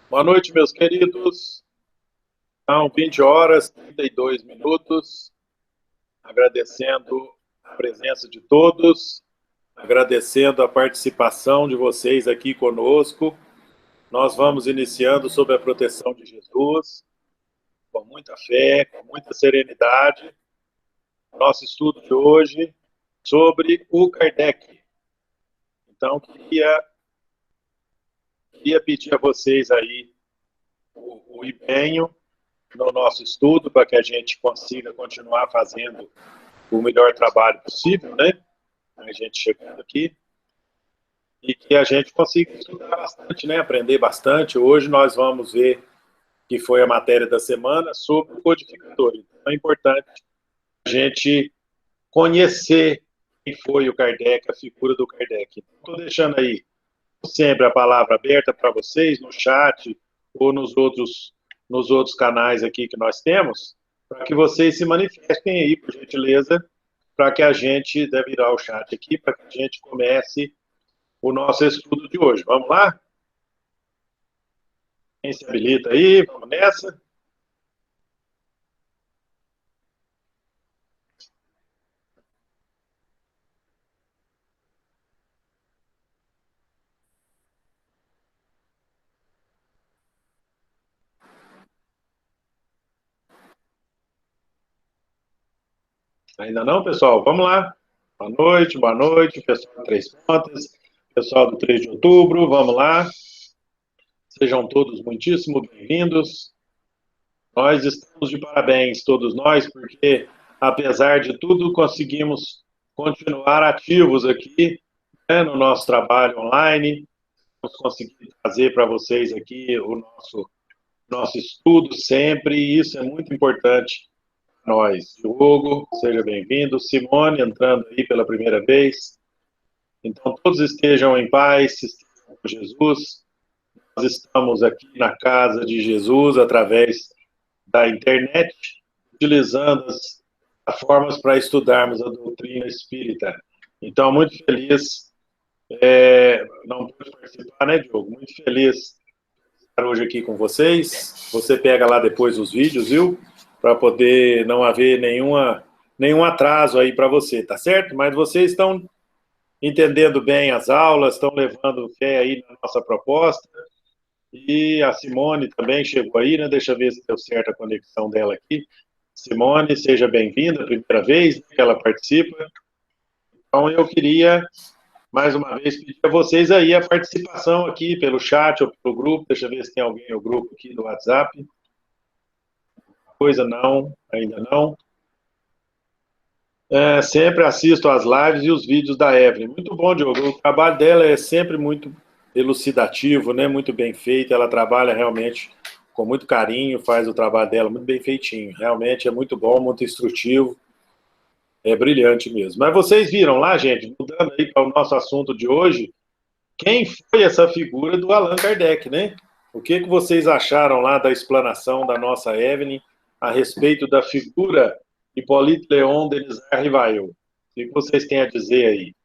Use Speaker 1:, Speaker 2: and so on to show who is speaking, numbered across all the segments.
Speaker 1: Boa noite, meus queridos. São 20 horas, 32 minutos. Agradecendo a presença de todos, agradecendo a participação de vocês aqui conosco. Nós vamos iniciando sob a proteção de Jesus, com muita fé, com muita serenidade, nosso estudo de hoje sobre o Kardec. Então, queria pedir a vocês aí o empenho no nosso estudo para que a gente consiga continuar fazendo o melhor trabalho possível, né? A gente chegando aqui e que a gente consiga estudar bastante, né? Aprender bastante. Hoje nós vamos ver que foi a matéria da semana sobre o codificador. Então é importante a gente conhecer quem foi o Kardec, a figura do Kardec. Estou deixando aí sempre a palavra aberta para vocês no chat ou nos outros canais aqui que nós temos, para que vocês se manifestem aí, por gentileza, para que a gente deve virar o chat aqui, para que a gente comece o nosso estudo de hoje. Vamos lá? Quem se habilita aí? Vamos nessa? Ainda não, pessoal? Vamos lá. Boa noite, pessoal do Três Pontas, pessoal do 3 de outubro, vamos lá. Sejam todos muitíssimo bem-vindos. Nós estamos de parabéns, todos nós, porque, apesar de tudo, conseguimos continuar ativos aqui, né, no nosso trabalho online. Vamos conseguir trazer para vocês aqui o nosso estudo sempre, e isso é muito importante para nós. Diogo, seja bem-vindo. Simone, entrando aí pela primeira vez. Então, todos estejam em paz, estejam com Jesus. Nós estamos aqui na casa de Jesus, através da internet, utilizando as formas para estudarmos a doutrina espírita. Então, muito feliz, não pude participar, né, Diogo? Muito feliz de estar hoje aqui com vocês. Você pega lá depois os vídeos, viu? Para poder não haver nenhum atraso aí para você, tá certo? Mas vocês estão entendendo bem as aulas, estão levando fé aí na nossa proposta. E a Simone também chegou aí, né? Deixa eu ver se deu certo a conexão dela aqui. Simone, seja bem-vinda, primeira vez que ela participa. Então, eu queria, mais uma vez, pedir a vocês aí a participação aqui pelo chat ou pelo grupo. Deixa eu ver se tem alguém no grupo aqui do WhatsApp. Coisa não, ainda não. Sempre assisto às lives e os vídeos da Evelyn. Muito bom, Diogo. O trabalho dela é sempre muito elucidativo, né? Muito bem feito. Ela trabalha realmente com muito carinho, faz o trabalho dela muito bem feitinho. Realmente é muito bom, muito instrutivo. É brilhante mesmo. Mas vocês viram lá, gente, mudando aí para o nosso assunto de hoje, quem foi essa figura do Allan Kardec, né? O que vocês acharam lá da explanação da nossa Evelyn a respeito da figura Hippolyte Léon Denis Rivail? O que vocês têm a dizer aí?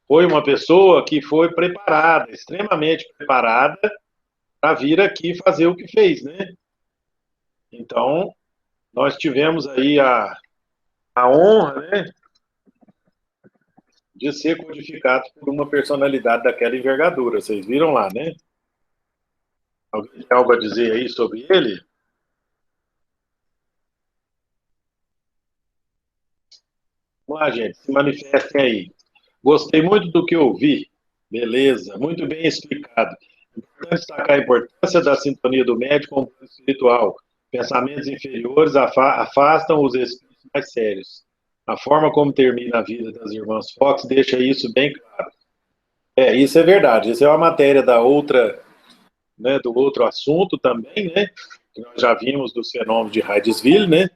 Speaker 1: Foi uma pessoa que foi preparada, extremamente preparada, para vir aqui fazer o que fez, né? Então, nós tivemos aí a honra, né, de ser codificado por uma personalidade daquela envergadura. Vocês viram lá, né? Alguém tem algo a dizer aí sobre ele? Vamos lá, gente, se manifestem aí. Gostei muito do que ouvi. Beleza, muito bem explicado. Importante destacar a importância da sintonia do médico com o plano espiritual. Pensamentos inferiores afastam os espíritos mais sérios. A forma como termina a vida das irmãs Fox deixa isso bem claro. Isso é verdade. Isso é uma matéria da outra, né, do outro assunto também, né? Que nós já vimos dos fenômenos de Hydesville, né?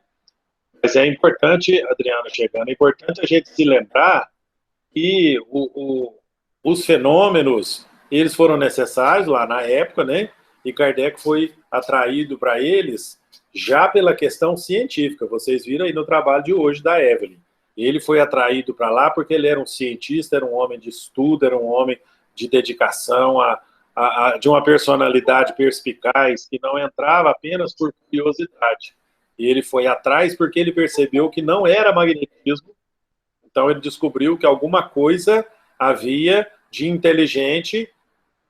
Speaker 1: Mas é importante, Adriana chegando, é importante a gente se lembrar que os fenômenos, eles foram necessários lá na época, né? E Kardec foi atraído para eles já pela questão científica. Vocês viram aí no trabalho de hoje da Evelyn. Ele foi atraído para lá porque ele era um cientista, era um homem de estudo, era um homem de dedicação de uma personalidade perspicaz que não entrava apenas por curiosidade. Ele foi atrás porque ele percebeu que não era magnetismo, então ele descobriu que alguma coisa havia de inteligente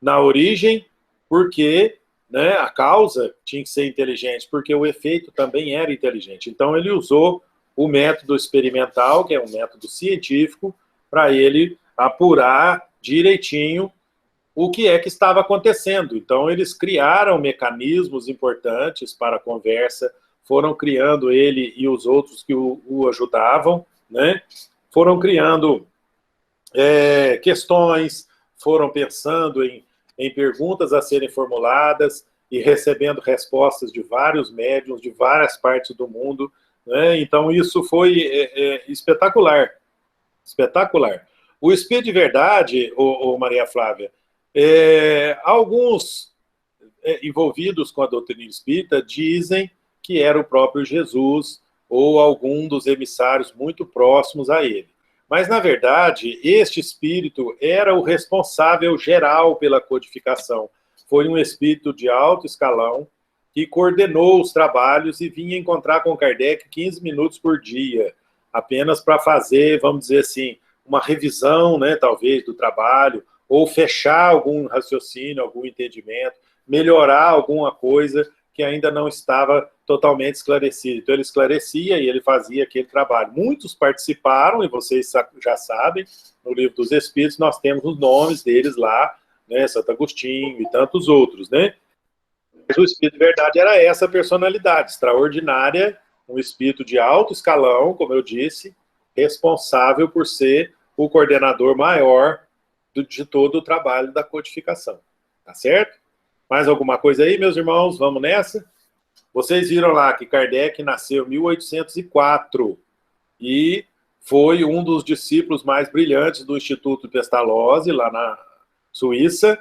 Speaker 1: na origem, porque, né, a causa tinha que ser inteligente, porque o efeito também era inteligente. Então ele usou o método experimental, que é um método científico, para ele apurar direitinho o que é que estava acontecendo. Então eles criaram mecanismos importantes para a conversa, foram criando, ele e os outros que o ajudavam, né? Foram criando questões, foram pensando em perguntas a serem formuladas e recebendo respostas de vários médiums, de várias partes do mundo, né? Então isso foi espetacular, espetacular. O Espírito de Verdade, Maria Flávia, alguns envolvidos com a doutrina espírita dizem que era o próprio Jesus ou algum dos emissários muito próximos a ele. Mas, na verdade, este espírito era o responsável geral pela codificação. Foi um espírito de alto escalão que coordenou os trabalhos e vinha encontrar com Kardec 15 minutos por dia, apenas para fazer, vamos dizer assim, uma revisão, né, talvez, do trabalho, ou fechar algum raciocínio, algum entendimento, melhorar alguma coisa que ainda não estava totalmente esclarecida. Então ele esclarecia e ele fazia aquele trabalho. Muitos participaram, e vocês já sabem, no Livro dos Espíritos nós temos os nomes deles lá, né, Santo Agostinho e tantos outros, né? Mas o Espírito de Verdade era essa personalidade extraordinária, um espírito de alto escalão, como eu disse, responsável por ser o coordenador maior de todo o trabalho da codificação. Tá certo? Mais alguma coisa aí, meus irmãos? Vamos nessa? Vocês viram lá que Kardec nasceu em 1804 e foi um dos discípulos mais brilhantes do Instituto Pestalozzi, lá na Suíça,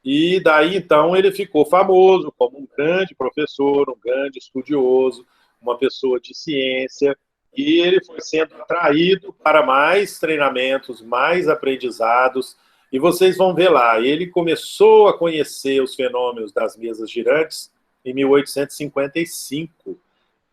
Speaker 1: e daí então ele ficou famoso como um grande professor, um grande estudioso, uma pessoa de ciência, e ele foi sendo atraído para mais treinamentos, mais aprendizados, e vocês vão ver lá, ele começou a conhecer os fenômenos das mesas girantes em 1855.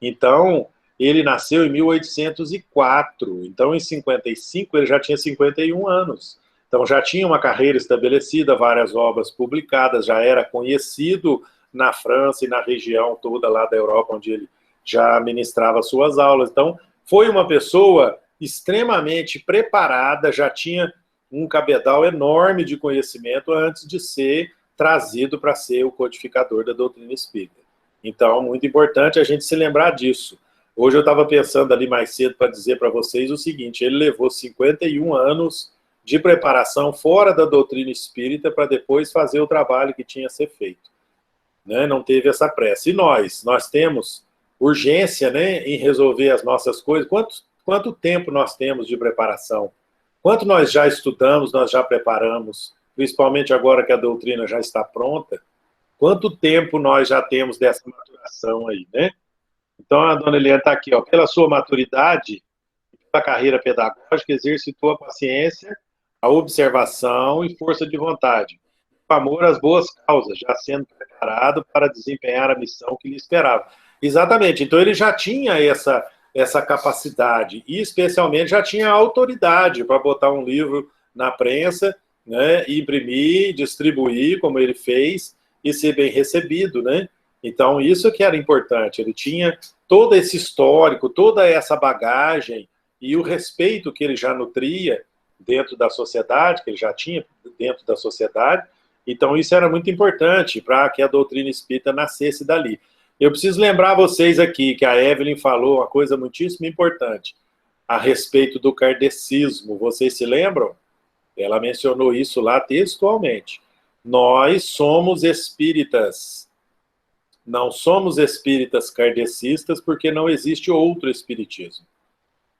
Speaker 1: Então, ele nasceu em 1804. Então, em 55, ele já tinha 51 anos. Então, já tinha uma carreira estabelecida, várias obras publicadas, já era conhecido na França e na região toda lá da Europa, onde ele já ministrava suas aulas. Então, foi uma pessoa extremamente preparada, já tinha um cabedal enorme de conhecimento antes de ser trazido para ser o codificador da doutrina espírita. Então, muito importante a gente se lembrar disso. Hoje eu estava pensando ali mais cedo para dizer para vocês o seguinte, ele levou 51 anos de preparação fora da doutrina espírita para depois fazer o trabalho que tinha a ser feito. Né? Não teve essa pressa. E nós temos urgência, né, em resolver as nossas coisas. Quanto tempo nós temos de preparação? Quanto nós já estudamos, nós já preparamos, principalmente agora que a doutrina já está pronta, quanto tempo nós já temos dessa maturação aí, né? Então, a dona Eliane está aqui, ó, pela sua maturidade, pela carreira pedagógica, exercitou a paciência, a observação e força de vontade, com amor às boas causas, já sendo preparado para desempenhar a missão que lhe esperava. Exatamente, então ele já tinha essa capacidade, e especialmente já tinha autoridade para botar um livro na prensa, né, imprimir, distribuir, como ele fez, e ser bem recebido, né? Então, isso que era importante, ele tinha todo esse histórico, toda essa bagagem, e o respeito que ele já nutria dentro da sociedade, que ele já tinha dentro da sociedade, então isso era muito importante para que a doutrina espírita nascesse dali. Eu preciso lembrar vocês aqui que a Evelyn falou uma coisa muitíssimo importante a respeito do kardecismo. Vocês se lembram? Ela mencionou isso lá textualmente. Nós somos espíritas. Não somos espíritas kardecistas porque não existe outro espiritismo.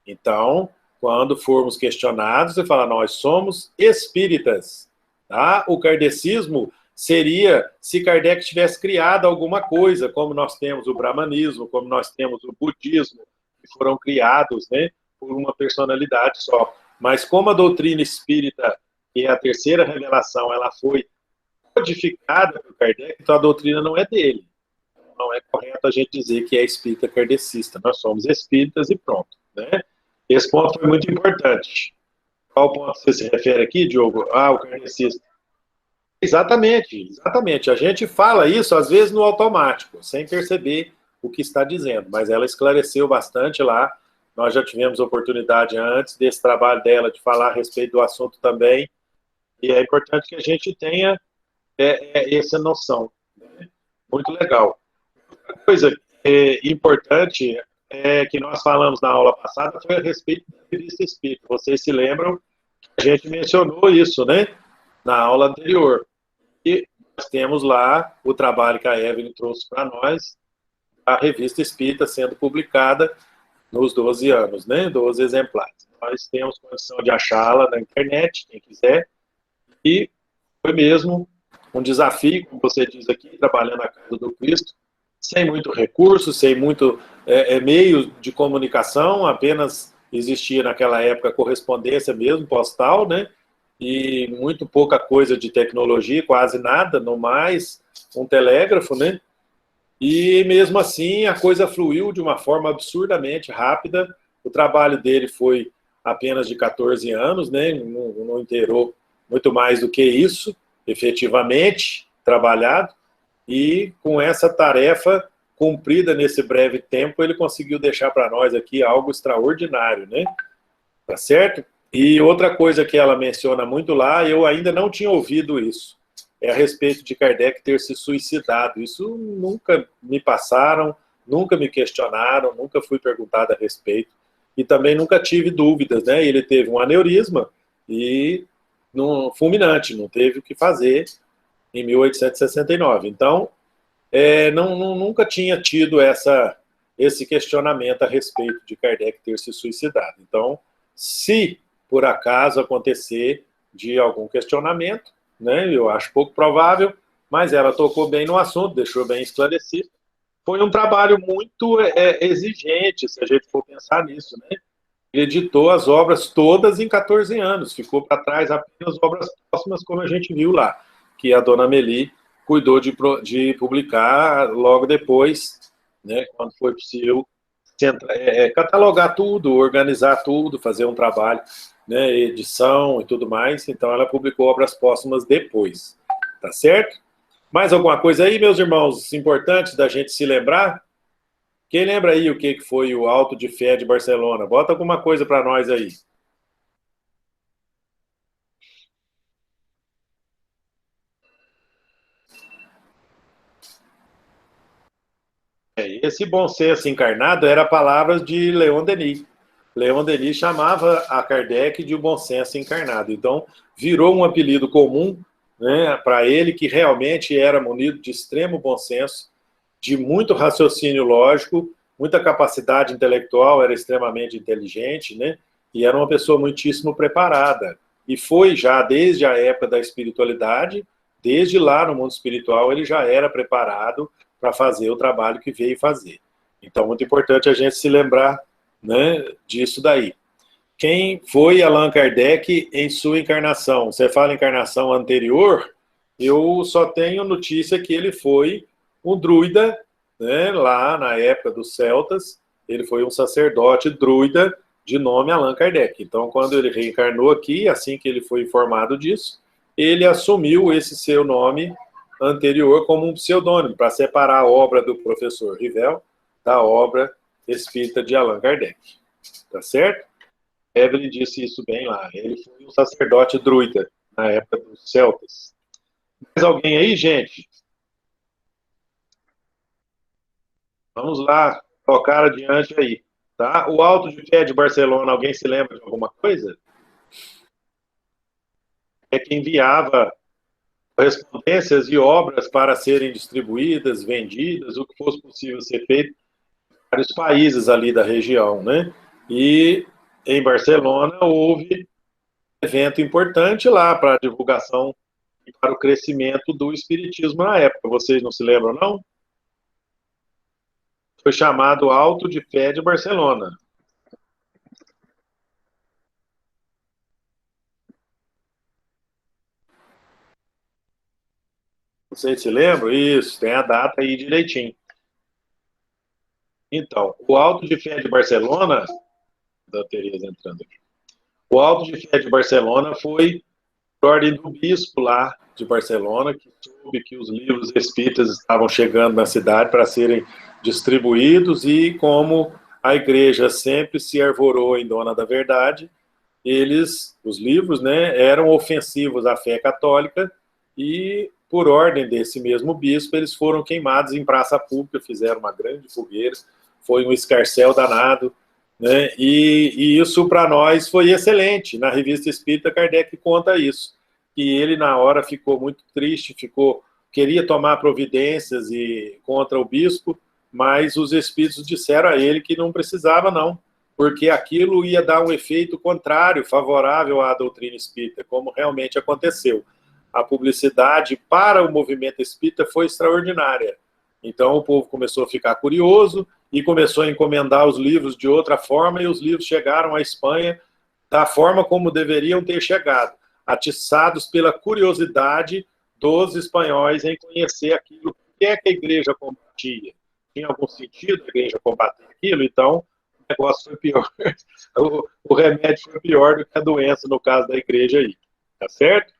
Speaker 1: Então, quando formos questionados, você fala, nós somos espíritas. Tá? O kardecismo seria se Kardec tivesse criado alguma coisa, como nós temos o brahmanismo, como nós temos o budismo, que foram criados, né, por uma personalidade só. Mas como a doutrina espírita, que é a terceira revelação, ela foi codificada por Kardec, então a doutrina não é dele. Não é correto a gente dizer que é espírita kardecista. Nós somos espíritas e pronto. Né? Esse ponto foi muito importante. Qual ponto você se refere aqui, Diogo? Ah, o kardecista. Exatamente, exatamente. A gente fala isso, às vezes, no automático, sem perceber o que está dizendo, mas ela esclareceu bastante lá. Nós já tivemos oportunidade antes desse trabalho dela de falar a respeito do assunto também, e é importante que a gente tenha essa noção. Né? Muito legal. Outra coisa importante que nós falamos na aula passada foi a respeito da revista Espírita. Vocês se lembram que a gente mencionou isso, né? Na aula anterior. E nós temos lá o trabalho que a Evelyn trouxe para nós, a revista Espírita sendo publicada nos 12 anos, né? 12 exemplares. Nós temos condição de achá-la na internet, quem quiser, e foi mesmo um desafio, como você diz aqui, trabalhando na Casa do Cristo, sem muito recurso, sem muito meio de comunicação, apenas existia naquela época correspondência mesmo, postal, né? E muito pouca coisa de tecnologia, quase nada, no mais um telégrafo, né? E mesmo assim a coisa fluiu de uma forma absurdamente rápida. O trabalho dele foi apenas de 14 anos, né? Não inteirou muito mais do que isso, efetivamente trabalhado. E com essa tarefa cumprida nesse breve tempo, ele conseguiu deixar para nós aqui algo extraordinário, né? Tá certo? E outra coisa que ela menciona muito lá, eu ainda não tinha ouvido isso, é a respeito de Kardec ter se suicidado. Isso nunca me passaram, nunca me questionaram, nunca fui perguntado a respeito. E também nunca tive dúvidas, né? Ele teve um aneurisma e fulminante, não teve o que fazer em 1869. Então, nunca tinha tido esse questionamento a respeito de Kardec ter se suicidado. Então, se por acaso acontecer de algum questionamento, né, eu acho pouco provável, mas ela tocou bem no assunto, deixou bem esclarecido. Foi um trabalho muito exigente, se a gente for pensar nisso, né? Ele editou as obras todas em 14 anos, ficou para trás apenas obras próximas, como a gente viu lá, que a dona Meli cuidou de publicar logo depois, né, quando foi possível catalogar tudo, organizar tudo, fazer um trabalho, né, edição e tudo mais. Então ela publicou obras póstumas depois, tá certo? Mais alguma coisa aí, meus irmãos, importantes da gente se lembrar? Quem lembra aí o que foi o Alto de Fé de Barcelona? Bota alguma coisa para nós aí. Esse bom senso encarnado era palavras de Leon Denis. Leon Denis chamava a Kardec de o bom senso encarnado. Então, virou um apelido comum, né, para ele, que realmente era munido de extremo bom senso, de muito raciocínio lógico, muita capacidade intelectual, era extremamente inteligente, né, e era uma pessoa muitíssimo preparada. E foi já desde a época da espiritualidade, desde lá no mundo espiritual, ele já era preparado para fazer o trabalho que veio fazer. Então, muito importante a gente se lembrar, né, disso daí. Quem foi Allan Kardec em sua encarnação? Você fala encarnação anterior, eu só tenho notícia que ele foi um druida, né, lá na época dos celtas, ele foi um sacerdote druida de nome Allan Kardec. Então, quando ele reencarnou aqui, assim que ele foi informado disso, ele assumiu esse seu nome anterior como um pseudônimo, para separar a obra do professor Rivel da obra espírita de Allan Kardec. Tá certo? Evelyn disse isso bem lá. Ele foi um sacerdote druida na época dos celtas. Mais alguém aí, gente? Vamos lá, tocar adiante aí. Tá? O Alto de Fé de Barcelona, alguém se lembra de alguma coisa? É que enviava correspondências e obras para serem distribuídas, vendidas, o que fosse possível ser feito para os países ali da região, né? E em Barcelona houve um evento importante lá para a divulgação e para o crescimento do espiritismo na época. Vocês não se lembram, não? Foi chamado Alto de Fé de Barcelona. Vocês se lembram? Isso, tem a data aí direitinho. Então, o Auto de Fé de Barcelona, da Tereza entrando aqui. O Auto de Fé de Barcelona foi por ordem do bispo lá de Barcelona, que soube que os livros espíritas estavam chegando na cidade para serem distribuídos, e como a igreja sempre se arvorou em dona da verdade, os livros, né, eram ofensivos à fé católica, e por ordem desse mesmo bispo, eles foram queimados em praça pública, fizeram uma grande fogueira, foi um escarcéu danado, né, e isso para nós foi excelente. Na Revista Espírita, Kardec conta isso, que ele na hora ficou muito triste, queria tomar providências contra o bispo, mas os espíritos disseram a ele que não precisava não, porque aquilo ia dar um efeito contrário, favorável à doutrina espírita, como realmente aconteceu. A publicidade para o movimento espírita foi extraordinária. Então o povo começou a ficar curioso e começou a encomendar os livros de outra forma, e os livros chegaram à Espanha da forma como deveriam ter chegado, atiçados pela curiosidade dos espanhóis em conhecer aquilo. O que é que a igreja combatia? Tinha algum sentido a igreja combater aquilo? Então o negócio foi pior. O remédio foi pior do que a doença, no caso da igreja aí. Tá certo?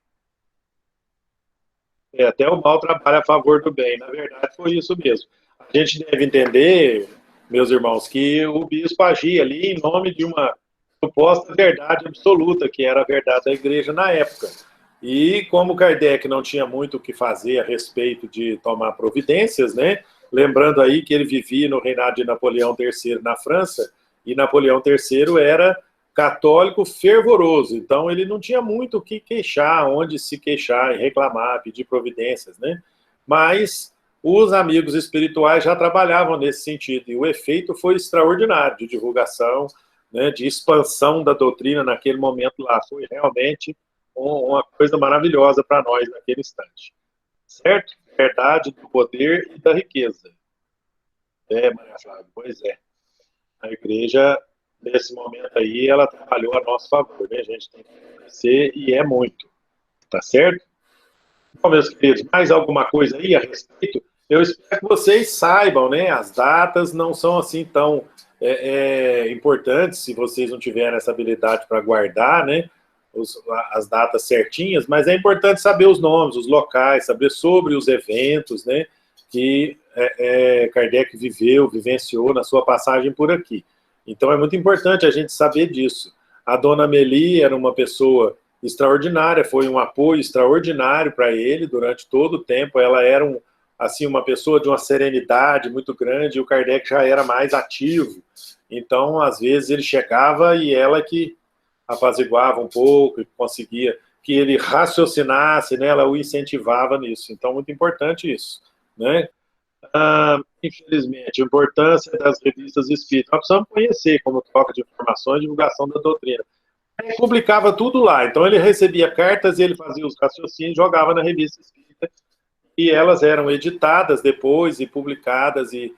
Speaker 1: Até o mal trabalha a favor do bem. Na verdade, foi isso mesmo. A gente deve entender, meus irmãos, que o bispo agia ali em nome de uma suposta verdade absoluta, que era a verdade da igreja na época. E como Kardec não tinha muito o que fazer a respeito de tomar providências, né? Lembrando aí que ele vivia no reinado de Napoleão III na França, e Napoleão III era católico fervoroso, então ele não tinha muito o que queixar, onde se queixar e reclamar, pedir providências, né? Mas os amigos espirituais já trabalhavam nesse sentido, e o efeito foi extraordinário de divulgação, né, de expansão da doutrina naquele momento lá. Foi realmente uma coisa maravilhosa para nós naquele instante. Certo? Verdade do poder e da riqueza. Maria Flávia, pois é. A igreja, nesse momento aí, ela trabalhou a nosso favor, né? A gente tem que agradecer, e é muito. Tá certo? Bom, meus queridos, mais alguma coisa aí a respeito? Eu espero que vocês saibam, né? As datas não são assim tão importantes, se vocês não tiverem essa habilidade para guardar, né? As datas certinhas, mas é importante saber os nomes, os locais, saber sobre os eventos, né? Que Kardec vivenciou na sua passagem por aqui. Então é muito importante a gente saber disso. A dona Amélie era uma pessoa extraordinária, foi um apoio extraordinário para ele durante todo o tempo. Ela era assim, uma pessoa de uma serenidade muito grande, e o Kardec já era mais ativo. Então, às vezes, ele chegava e ela que apaziguava um pouco e conseguia que ele raciocinasse, né? Ela o incentivava nisso. Então, muito importante isso, né? Infelizmente, a importância das revistas espíritas. Nós precisamos conhecer como troca de informações e divulgação da doutrina. Ele publicava tudo lá, então ele recebia cartas, ele fazia os raciocínios, jogava na revista espírita, e elas eram editadas depois e publicadas e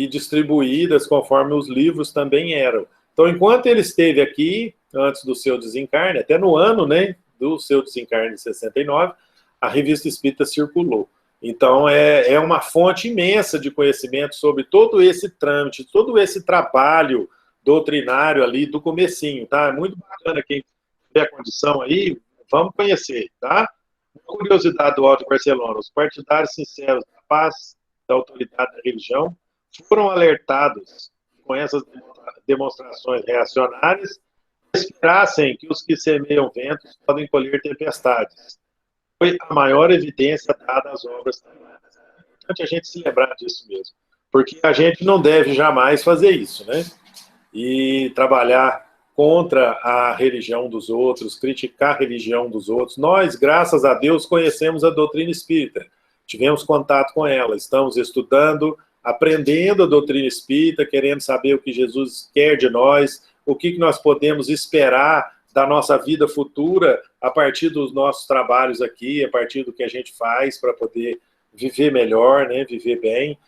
Speaker 1: distribuídas conforme os livros também eram. Então, enquanto ele esteve aqui, antes do seu desencarne, até no ano, né, do seu desencarne de 69, a revista espírita circulou. Então, é uma fonte imensa de conhecimento sobre todo esse trâmite, todo esse trabalho doutrinário ali do comecinho, tá? É muito bacana, quem tiver condição aí, vamos conhecer, tá? Uma curiosidade do Alto de Barcelona: os partidários sinceros da paz, da autoridade da religião, foram alertados com essas demonstrações reacionárias, esperassem que os que semeiam ventos podem colher tempestades. Foi a maior evidência dada às obras também. É importante a gente se lembrar disso mesmo, porque a gente não deve jamais fazer isso, né? E trabalhar contra a religião dos outros, criticar a religião dos outros. Nós, graças a Deus, conhecemos a doutrina espírita, tivemos contato com ela, estamos estudando, aprendendo a doutrina espírita, querendo saber o que Jesus quer de nós, o que nós podemos esperar da nossa vida futura a partir dos nossos trabalhos aqui, a partir do que a gente faz para poder viver melhor, né, viver bem.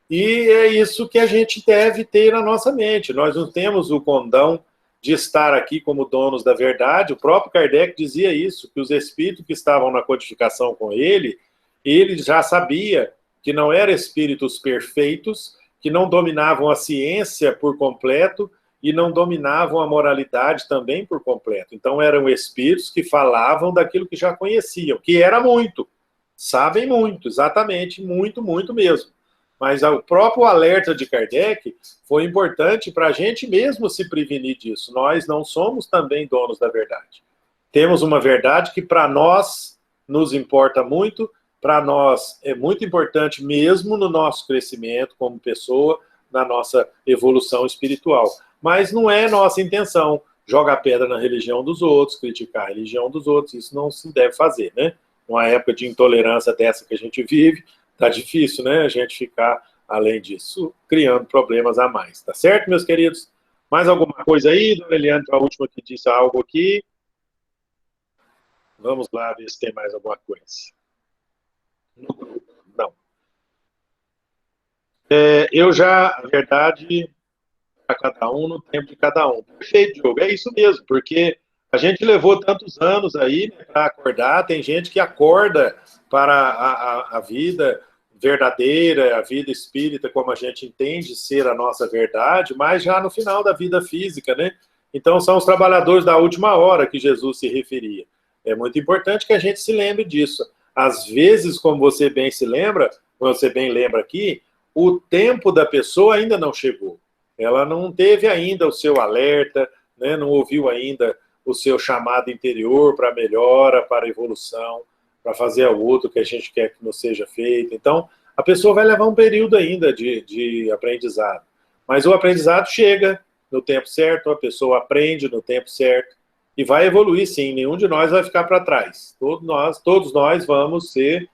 Speaker 1: E é isso que a gente deve ter na nossa mente. Nós não temos o condão de estar aqui como donos da verdade. O próprio Kardec dizia isso, que os espíritos que estavam na codificação com ele, ele já sabia que não eram espíritos perfeitos, que não dominavam a ciência por completo e não dominavam a moralidade também por completo. Então eram espíritos que falavam daquilo que já conheciam, que era muito, sabem muito, exatamente, muito, muito mesmo. Mas o próprio alerta de Kardec foi importante para a gente mesmo se prevenir disso. Nós não somos também donos da verdade. Temos uma verdade que para nós nos importa muito, para nós é muito importante mesmo no nosso crescimento como pessoa, na nossa evolução espiritual. Mas não é nossa intenção jogar pedra na religião dos outros, criticar a religião dos outros, isso não se deve fazer, né? Numa época de intolerância dessa que a gente vive, tá difícil, né? A gente ficar, além disso, criando problemas a mais, tá certo, meus queridos? Mais alguma coisa aí, dona Eliane, a última que disse algo aqui? Vamos lá ver se tem mais alguma coisa. No grupo, não. Eu já, a verdade, para cada um, no tempo de cada um. Perfeito, Diogo, é isso mesmo, porque a gente levou tantos anos aí, né, para acordar, tem gente que acorda para a vida verdadeira, a vida espírita, como a gente entende ser a nossa verdade, mas já no final da vida física, né? Então são os trabalhadores da última hora que Jesus se referia. É muito importante que a gente se lembre disso. Às vezes, como você bem se lembra, como você bem lembra aqui, o tempo da pessoa ainda não chegou. Ela não teve ainda o seu alerta, né, não ouviu ainda o seu chamado interior para melhora, para evolução, para fazer o outro que a gente quer que não seja feito. Então, a pessoa vai levar um período ainda de aprendizado. Mas o aprendizado chega no tempo certo, a pessoa aprende no tempo certo e vai evoluir sim, nenhum de nós vai ficar para trás. Todos nós vamos ser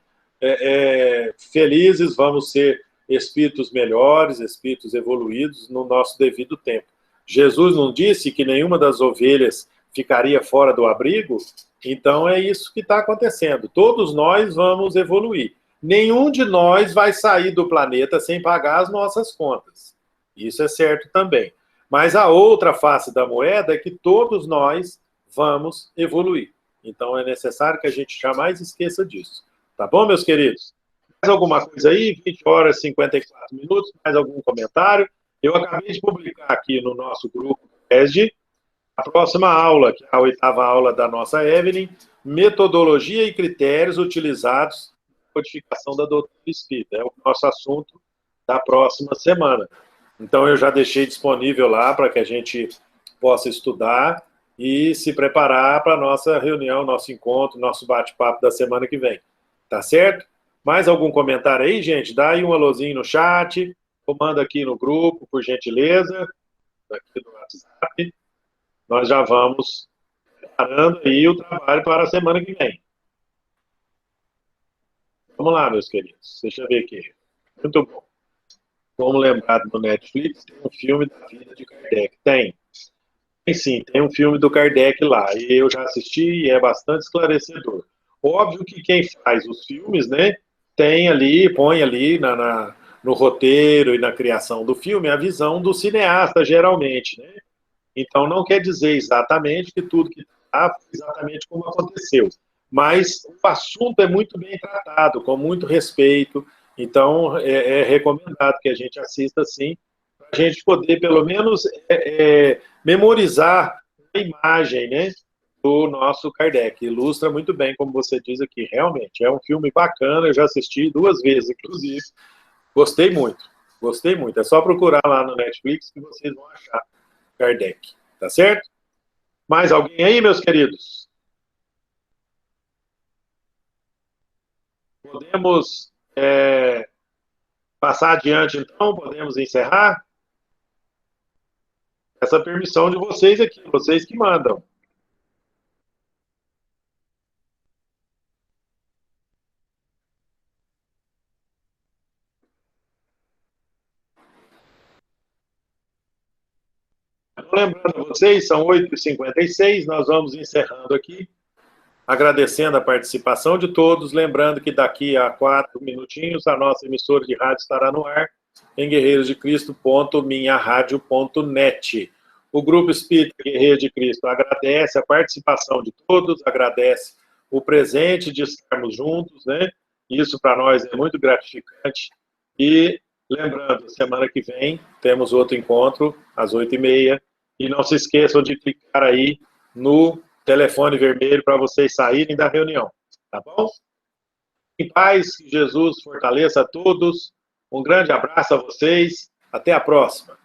Speaker 1: felizes, vamos ser espíritos melhores, espíritos evoluídos no nosso devido tempo. Jesus não disse que nenhuma das ovelhas ficaria fora do abrigo? Então é isso que está acontecendo. Todos nós vamos evoluir. Nenhum de nós vai sair do planeta sem pagar as nossas contas. Isso é certo também. Mas a outra face da moeda é que todos nós vamos evoluir. Então é necessário que a gente jamais esqueça disso. Tá bom, meus queridos? Mais alguma coisa aí? 20 horas e 54 minutos, mais algum comentário? Eu acabei de publicar aqui no nosso grupo ESD a próxima aula, que é a 8ª aula da nossa Evelyn, metodologia e critérios utilizados na codificação da doutrina espírita. É o nosso assunto da próxima semana. Então eu já deixei disponível lá para que a gente possa estudar e se preparar para a nossa reunião, nosso encontro, nosso bate-papo da semana que vem. Tá certo? Mais algum comentário aí, gente? Dá aí um alôzinho no chat, ou manda aqui no grupo, por gentileza, aqui no WhatsApp. Nós já vamos preparando aí o trabalho para a semana que vem. Vamos lá, meus queridos. Deixa eu ver aqui. Muito bom. Como lembrado no Netflix, tem um filme da vida de Kardec. Tem sim, tem um filme do Kardec lá. E eu já assisti e é bastante esclarecedor. Óbvio que quem faz os filmes, né, tem ali, põe ali no roteiro e na criação do filme a visão do cineasta, geralmente, né? Então, não quer dizer exatamente que tudo que está foi exatamente como aconteceu. Mas o assunto é muito bem tratado, com muito respeito. Então, é recomendado que a gente assista, sim, para a gente poder, pelo menos, memorizar a imagem, né, do nosso Kardec. Ilustra muito bem, como você diz aqui. Realmente, é um filme bacana, eu já assisti 2 vezes, inclusive. Gostei muito, gostei muito. É só procurar lá no Netflix que vocês vão achar Kardec. Tá certo? Mais alguém aí, meus queridos? Podemos passar adiante, então? Podemos encerrar? Essa permissão de vocês aqui, vocês que mandam. Lembrando a vocês, são 8h56, nós vamos encerrando aqui, agradecendo a participação de todos, lembrando que daqui a 4 minutinhos a nossa emissora de rádio estará no ar, em guerreirosdecristo.minharadio.net. O Grupo Espírita Guerreiro de Cristo agradece a participação de todos, agradece o presente de estarmos juntos, né? Isso para nós é muito gratificante. E lembrando, semana que vem temos outro encontro às 8h30. E não se esqueçam de clicar aí no telefone vermelho para vocês saírem da reunião. Tá bom? Em paz, que Jesus fortaleça a todos. Um grande abraço a vocês. Até a próxima.